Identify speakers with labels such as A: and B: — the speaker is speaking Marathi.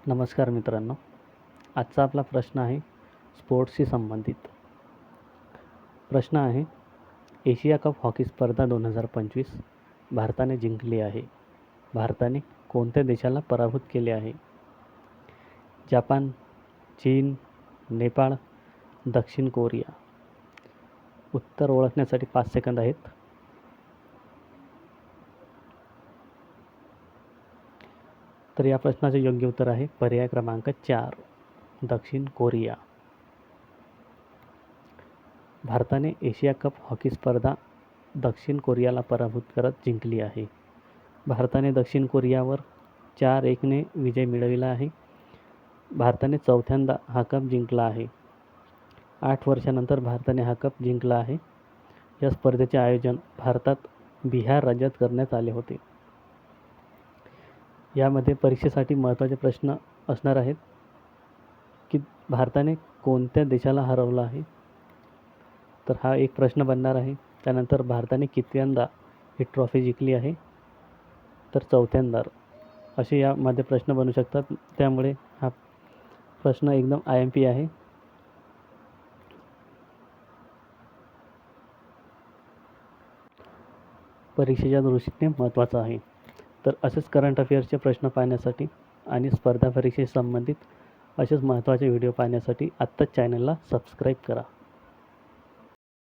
A: नमस्कार मित्रांनो. आजचा आपला प्रश्न आहे स्पोर्ट्सशी संबंधित. प्रश्न आहे, एशिया कप हॉकी स्पर्धा 2025 भारताने जिंकली आहे. भारताने कोणत्या देशाला पराभूत केले आहे? जपान, चीन, नेपाळ, दक्षिण कोरिया. उत्तर ओळखण्यासाठी 5 सेकंद आहेत. तर या प्रश्नाचे योग्य उत्तर आहे पर्याय क्रमांक 4, दक्षिण कोरिया. भारताने एशिया कप हॉकी स्पर्धा दक्षिण कोरियाला पराभूत करत जिंकली आहे. भारताने दक्षिण कोरियावर 4-1ने विजय मिळविला आहे. भारताने चौथ्यांदा हा कप जिंकला आहे. 8 वर्षानंतर भारताने हा कप जिंकला आहे. या स्पर्धेचे आयोजन भारतात बिहार राज्यात करण्यात आले होते. यामध्ये परीक्षेसाठी महत्त्वाचे प्रश्न असणार आहेत की भारताने कोणत्या देशाला हरवलं आहे, तर हा एक प्रश्न बनणार आहे. त्यानंतर भारताने कितव्यांदा ही ट्रॉफी जिंकली आहे, तर चौथ्यांदा. असे यामध्ये प्रश्न बनू शकतात. त्यामुळे हा प्रश्न एकदम IMP आहे. परीक्षेच्या दृष्टीने महत्त्वाचा आहे. तर असेच करंट अफेअर्सचे प्रश्न पाहण्यासाठी आणि स्पर्धा परीक्षेशी संबंधित असेच महत्त्वाचे व्हिडिओ पाहण्यासाठी आत्ताच चॅनलला सबस्क्राईब करा.